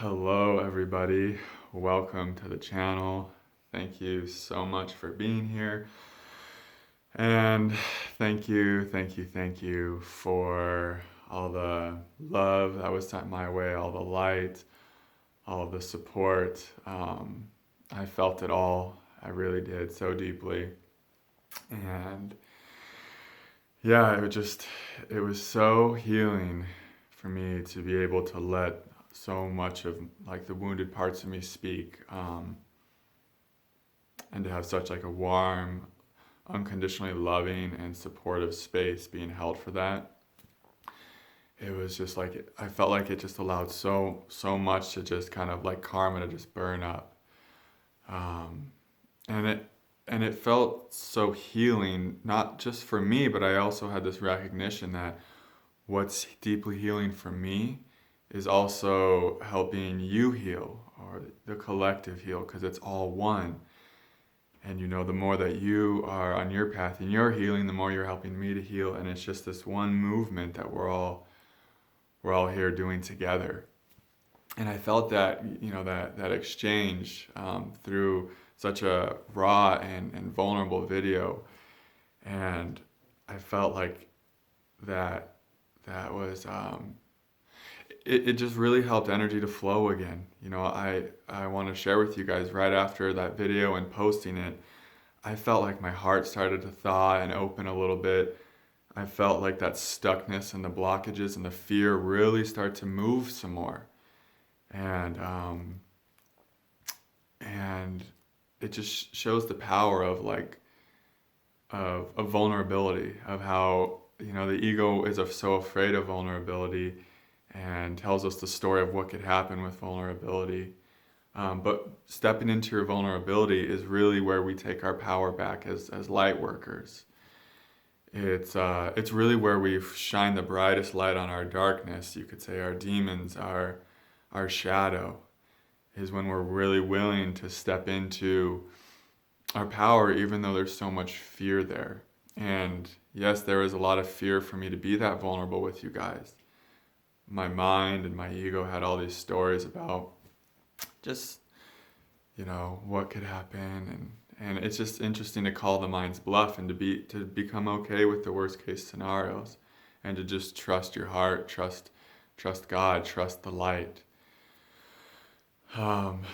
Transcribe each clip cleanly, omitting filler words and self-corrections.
Hello, everybody. Welcome to the channel. Thank you so much for being here. And thank you for all the love that was sent my way, all the light, all of the support. I felt it all. I really did so deeply. And yeah, it was so healing for me to be able to let so much of like the wounded parts of me speak, and to have such like a warm, unconditionally loving and supportive space being held for that. It was just like I felt like it just allowed so much to just kind of like karma to just burn up, um, and it felt so healing, not just for me, but I also had this recognition that what's deeply healing for me is also helping you heal, or the collective heal, because it's all one. And the more that you are on your path and you're healing, the more you're helping me to heal. And it's just this one movement that we're all here doing together. And I felt that, that exchange, through such a raw and vulnerable video. And I felt like that was, it just really helped energy to flow again. I want to share with you guys right after that video and posting it, I felt like my heart started to thaw and open a little bit. I felt like that stuckness and the blockages and the fear really start to move some more. And it just shows the power of of vulnerability, of how the ego is so afraid of vulnerability and tells us the story of what could happen with vulnerability. But stepping into your vulnerability is really where we take our power back as light workers. It's really where we shine the brightest light on our darkness. You could say our demons, our shadow, is when we're really willing to step into our power, even though there's so much fear there. And yes, there was a lot of fear for me to be that vulnerable with you guys. My mind and my ego had all these stories about just, what could happen. And it's just interesting to call the mind's bluff and to become okay with the worst case scenarios, and to just trust your heart, trust God, trust the light.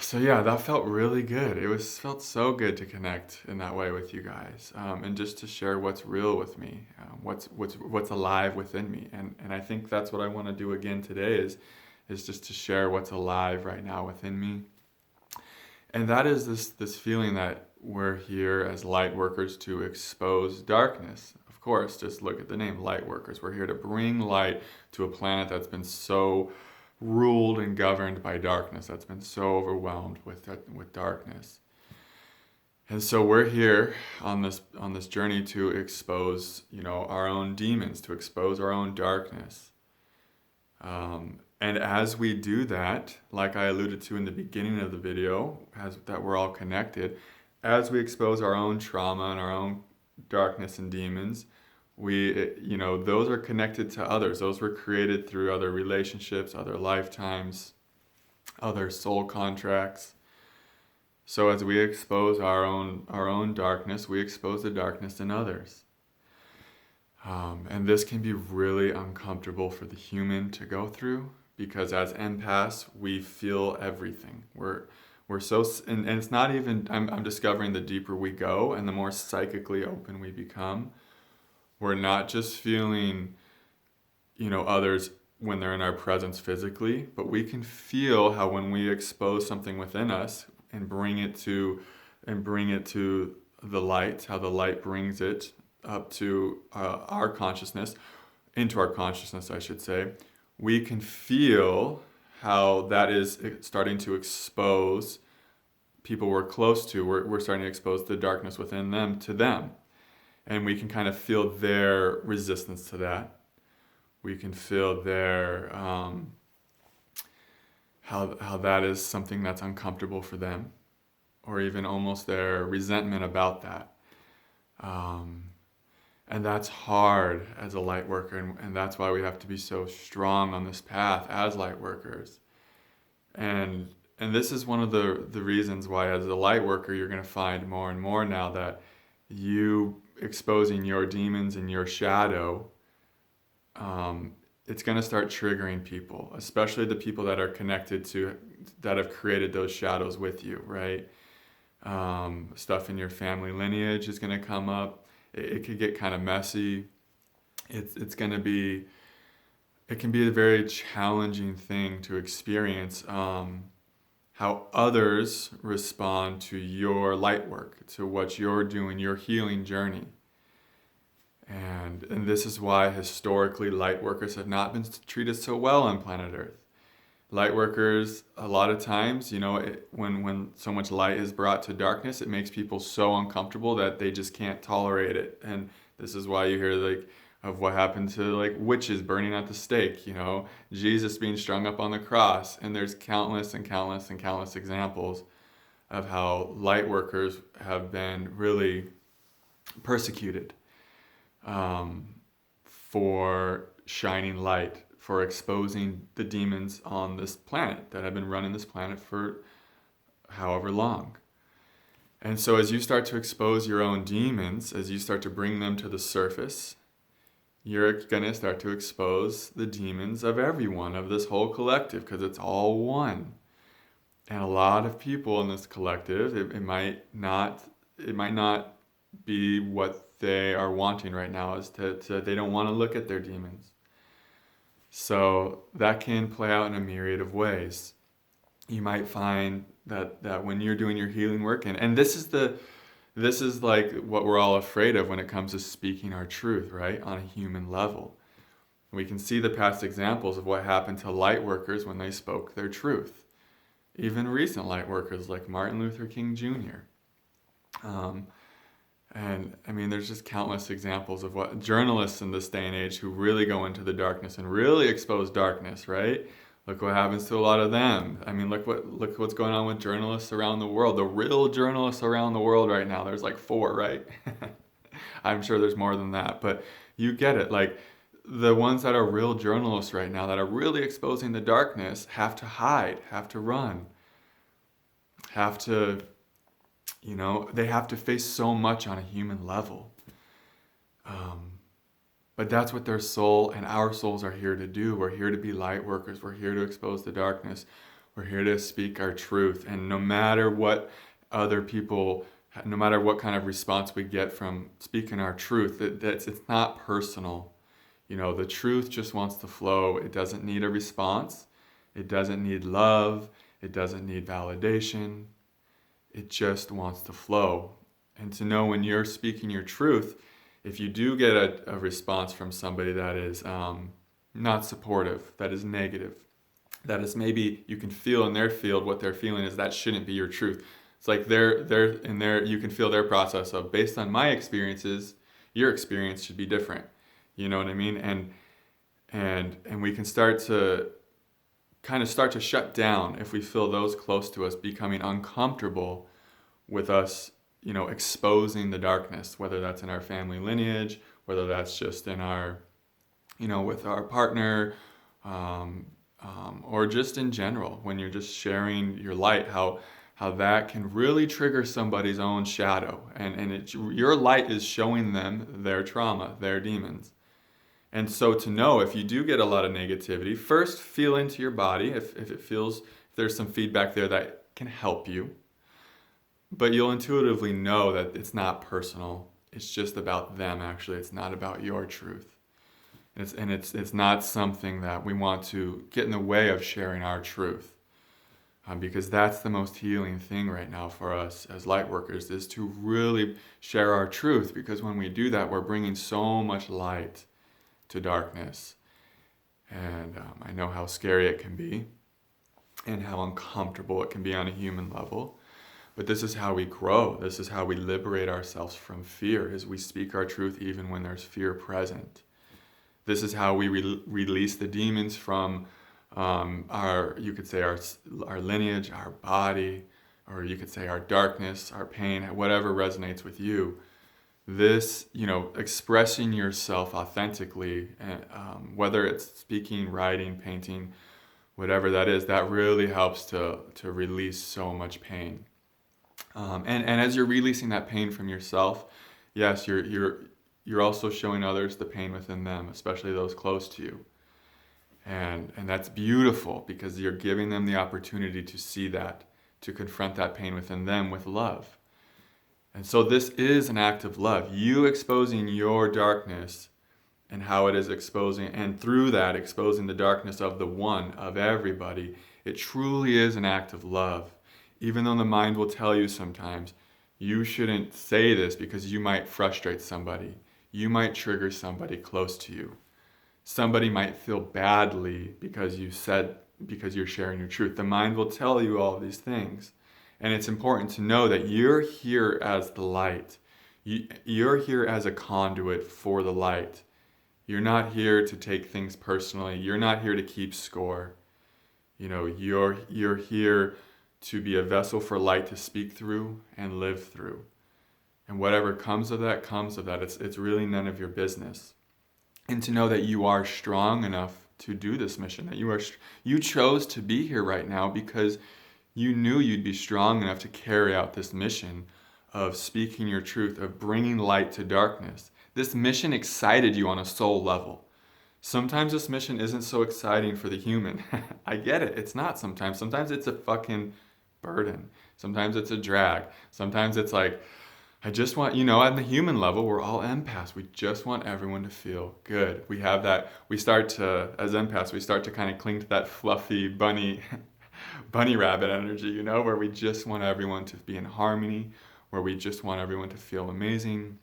So yeah, that felt really good. Felt so good to connect in that way with you guys, and just to share what's real with me, what's alive within me, and I think that's what I want to do again today is just to share what's alive right now within me, and that is this feeling that we're here as light workers to expose darkness. Of course, just look at the name, light workers. We're here to bring light to a planet that's been so ruled and governed by darkness, that's been so overwhelmed with darkness. And so we're here on this journey to expose, our own demons, to expose our own darkness. And as we do that, like I alluded to in the beginning of the video, that we're all connected, as we expose our own trauma and our own darkness and demons, those are connected to others. Those were created through other relationships, other lifetimes, other soul contracts. So as we expose our own darkness, we expose the darkness in others. And this can be really uncomfortable for the human to go through, because as empaths, we feel everything. We're so, and it's not even, I'm discovering the deeper we go and the more psychically open we become, we're not just feeling, others when they're in our presence physically, but we can feel how when we expose something within us and bring it to the light, how the light brings it up to our consciousness, into our consciousness, I should say, we can feel how that is starting to expose people we're close to. We're starting to expose the darkness within them to them. And we can kind of feel their resistance to that. We can feel their, how that is something that's uncomfortable for them, or even almost their resentment about that. And that's hard as a light worker, and that's why we have to be so strong on this path as light workers. And and this is one of the reasons why, as a light worker, you're going to find more and more now that you exposing your demons and your shadow, it's going to start triggering people, especially the people that are connected to, that have created those shadows with you, right? Stuff in your family lineage is going to come up. It could get kind of messy. It's going to be, it can be a very challenging thing to experience, how others respond to your light work, to what you're doing, your healing journey. And this is why historically light workers have not been treated so well on planet Earth. Light workers, a lot of times, when so much light is brought to darkness, it makes people so uncomfortable that they just can't tolerate it. And this is why you hear like of what happened to like witches burning at the stake, Jesus being strung up on the cross. And there's countless and countless and countless examples of how light workers have been really persecuted, for shining light, for exposing the demons on this planet that have been running this planet for however long. And so as you start to expose your own demons, as you start to bring them to the surface, you're going to start to expose the demons of everyone, of this whole collective, because it's all one. And a lot of people in this collective, it might not be what they are wanting right now, is to they don't want to look at their demons. So that can play out in a myriad of ways. You might find that when you're doing your healing work, and this is like what we're all afraid of when it comes to speaking our truth, right? On a human level. We can see the past examples of what happened to light workers when they spoke their truth. Even recent light workers like Martin Luther King Jr. And I mean, there's just countless examples of what journalists in this day and age who really go into the darkness and really expose darkness, right? Look what happens to a lot of them. I mean, look what's going on with journalists around the world. The real journalists around the world right now, there's like 4, right? I'm sure there's more than that, but you get it. Like the ones that are real journalists right now that are really exposing the darkness have to hide, have to run, have to, they have to face so much on a human level. But that's what their soul and our souls are here to do. We're here to be light workers. We're here to expose the darkness. We're here to speak our truth. And no matter what other people, no matter what kind of response we get from speaking our truth, it's not personal. The truth just wants to flow. It doesn't need a response. It doesn't need love. It doesn't need validation. It just wants to flow. And to know when you're speaking your truth, if you do get a response from somebody that is not supportive, that is negative, that is maybe you can feel in their field what they're feeling is that shouldn't be your truth. It's like they're in there, you can feel their process of, based on my experiences, your experience should be different. You know what I mean? And we can start to shut down if we feel those close to us becoming uncomfortable with us, exposing the darkness, whether that's in our family lineage, whether that's just in our, with our partner, or just in general, when you're just sharing your light, how that can really trigger somebody's own shadow. And your light is showing them their trauma, their demons. And so to know if you do get a lot of negativity, first feel into your body if there's some feedback there that can help you. But you'll intuitively know that it's not personal. It's just about them, actually. It's not about your truth. It's not something that we want to get in the way of sharing our truth. Because that's the most healing thing right now for us as light workers, is to really share our truth. Because when we do that, we're bringing so much light to darkness. And I know how scary it can be and how uncomfortable it can be on a human level. But this is how we grow. This is how we liberate ourselves from fear, is we speak our truth even when there's fear present. This is how we release the demons from our lineage, our body, or you could say our darkness, our pain, whatever resonates with you. This, expressing yourself authentically, whether it's speaking, writing, painting, whatever that is, that really helps to release so much pain. And as you're releasing that pain from yourself, yes, you're also showing others the pain within them, especially those close to you. And that's beautiful because you're giving them the opportunity to see that, to confront that pain within them with love. And so this is an act of love. You exposing your darkness and how it is exposing, and through that exposing the darkness of the one, of everybody, it truly is an act of love. Even though the mind will tell you sometimes, you shouldn't say this because you might frustrate somebody. You might trigger somebody close to you. Somebody might feel badly because you're sharing your truth. The mind will tell you all of these things. And it's important to know that you're here as the light. You're here as a conduit for the light. You're not here to take things personally. You're not here to keep score. You're here to be a vessel for light to speak through and live through. And whatever comes of that, comes of that. It's really none of your business. And to know that you are strong enough to do this mission, that you chose to be here right now because you knew you'd be strong enough to carry out this mission of speaking your truth, of bringing light to darkness. This mission excited you on a soul level. Sometimes this mission isn't so exciting for the human. I get it. It's not sometimes. Sometimes it's a fucking burden. Sometimes it's a drag. Sometimes it's like, I just want, on the human level, we're all empaths. We just want everyone to feel good. We have that, as empaths, we start to kind of cling to that fluffy bunny rabbit energy, where we just want everyone to be in harmony, where we just want everyone to feel amazing.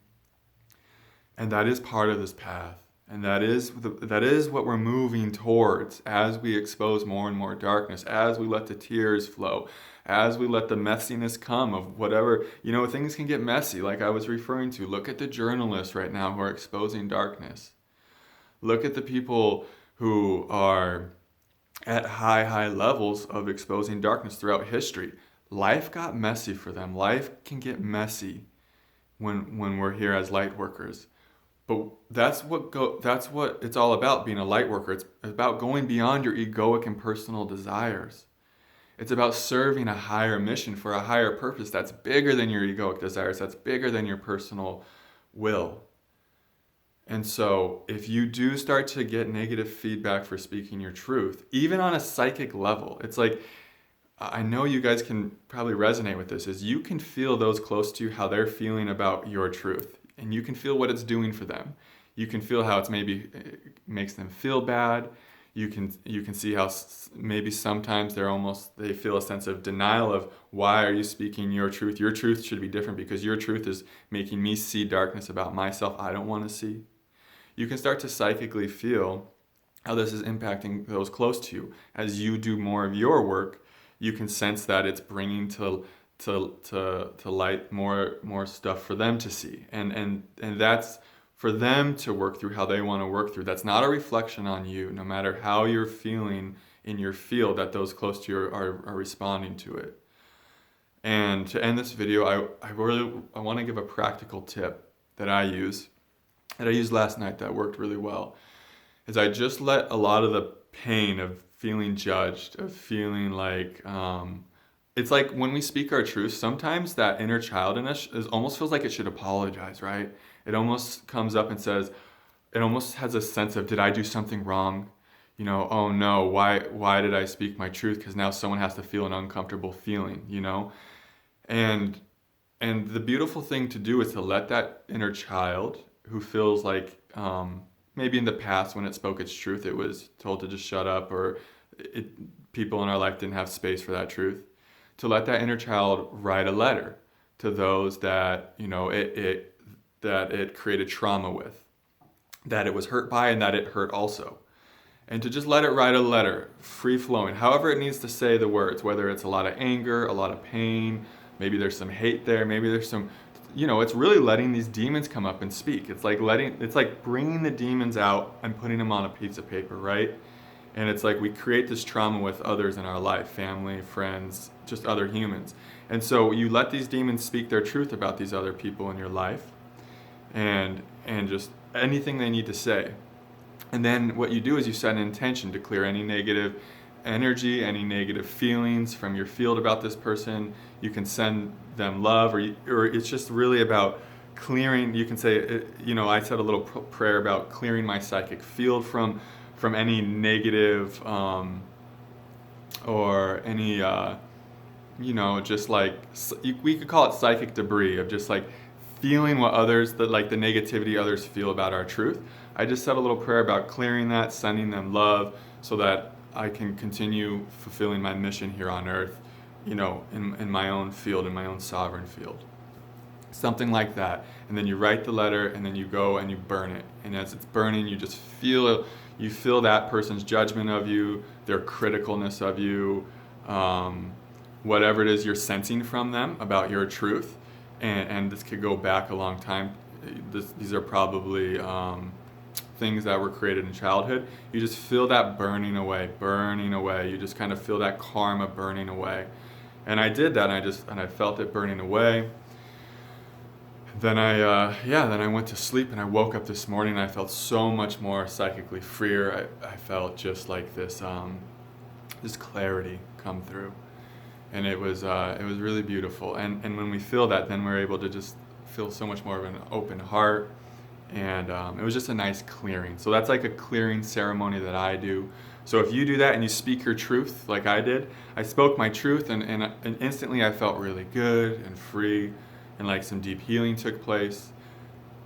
And that is part of this path. And that is what we're moving towards as we expose more and more darkness, as we let the tears flow, as we let the messiness come of whatever, things can get messy, like I was referring to. Look at the journalists right now who are exposing darkness. Look at the people who are at high levels of exposing darkness throughout history. Life got messy for them. Life can get messy when we're here as light workers. But that's what it's all about, being a light worker. It's about going beyond your egoic and personal desires. It's about serving a higher mission for a higher purpose that's bigger than your egoic desires, that's bigger than your personal will. And so if you do start to get negative feedback for speaking your truth, even on a psychic level, it's like, I know you guys can probably resonate with this, is you can feel those close to you, how they're feeling about your truth. And you can feel what it's doing for them. You can feel how it makes them feel bad. You can see how maybe sometimes they feel a sense of denial of, why are you speaking your truth? Your truth should be different because your truth is making me see darkness about myself I don't want to see. You can start to psychically feel how this is impacting those close to you. As you do more of your work, you can sense that it's bringing to light more stuff for them to see, and that's for them to work through how they want to work through. That's not a reflection on you. No matter how you're feeling in your field, that those close to you are responding to it. And to end this video, I want to give a practical tip that I used last night that worked really well. Is I just let a lot of the pain of feeling judged, of feeling like it's like when we speak our truth, sometimes that inner child in us almost feels like it should apologize, right? It almost comes up and says, it almost has a sense of, did I do something wrong? Oh no, why did I speak my truth? Because now someone has to feel an uncomfortable feeling, And the beautiful thing to do is to let that inner child who feels like maybe in the past when it spoke its truth, it was told to just shut up, or people in our life didn't have space for that truth. To let that inner child write a letter to those that it created trauma with, that it was hurt by, and that it hurt also. And to just let it write a letter, free-flowing, however it needs to say the words, whether it's a lot of anger, a lot of pain, maybe there's some hate there, maybe there's some, it's really letting these demons come up and speak. It's like bringing the demons out and putting them on a piece of paper, right? And it's like we create this trauma with others in our life, family, friends, just other humans. And so you let these demons speak their truth about these other people in your life, and just anything they need to say. And then what you do is you set an intention to clear any negative energy, any negative feelings from your field about this person. You can send them love, or it's just really about clearing. You can say, I said a little prayer about clearing my psychic field from any negative or any just like we could call it psychic debris of just like feeling what others, the negativity others feel about our truth. I just said a little prayer about clearing that, sending them love, so that I can continue fulfilling my mission here on earth, in my own field, in my own sovereign field. Something like that. And then you write the letter, and then you go and you burn it. And as it's burning, you feel that person's judgment of you, their criticalness of you, whatever it is you're sensing from them about your truth. And this could go back a long time. These are probably things that were created in childhood. You just feel that burning away. You just kind of feel that karma burning away. And I did that, and I felt it burning away. Then I went to sleep, and I woke up this morning, and I felt so much more psychically freer. I felt just like this clarity come through. And it was really beautiful. And when we feel that, then we're able to just feel so much more of an open heart. And it was just a nice clearing. So that's like a clearing ceremony that I do. So if you do that and you speak your truth like I did, I spoke my truth, and instantly I felt really good and free, and like some deep healing took place.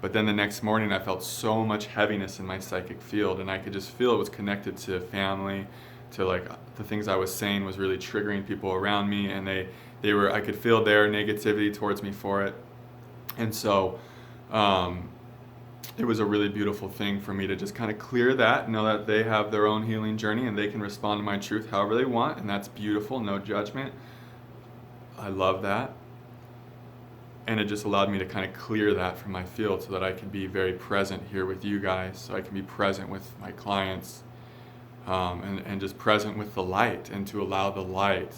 But then the next morning I felt so much heaviness in my psychic field, and I could just feel it was connected to family, to like the things I was saying was really triggering people around me, and I could feel their negativity towards me for it. And so it was a really beautiful thing for me to just kind of clear that, know that they have their own healing journey and they can respond to my truth however they want, and that's beautiful, no judgment. I love that. And it just allowed me to kind of clear that from my field so that I can be very present here with you guys, so I can be present with my clients, and just present with the light, and to allow the light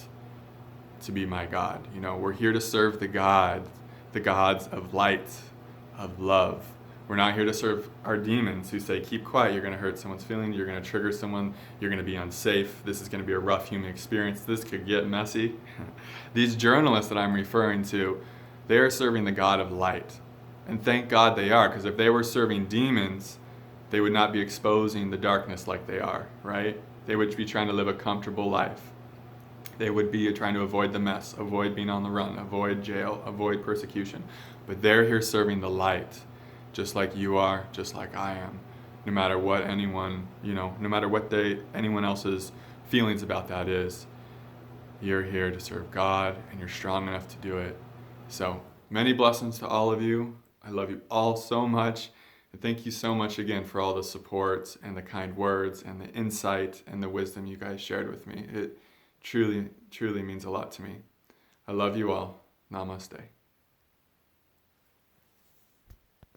to be my God. We're here to serve the gods of light, of love. We're not here to serve our demons who say, keep quiet, you're going to hurt someone's feelings, you're going to trigger someone, you're going to be unsafe, this is going to be a rough human experience, this could get messy. These journalists that I'm referring to, they are serving the God of light. And thank God they are, because if they were serving demons, they would not be exposing the darkness like they are, right? They would be trying to live a comfortable life. They would be trying to avoid the mess, avoid being on the run, avoid jail, avoid persecution. But they're here serving the light, just like you are, just like I am. No matter what anyone, no matter what anyone else's feelings about that is, you're here to serve God, and you're strong enough to do it. So many blessings to all of you. I love you all so much. And thank you so much again for all the support and the kind words and the insight and the wisdom you guys shared with me. It truly, truly means a lot to me. I love you all. Namaste.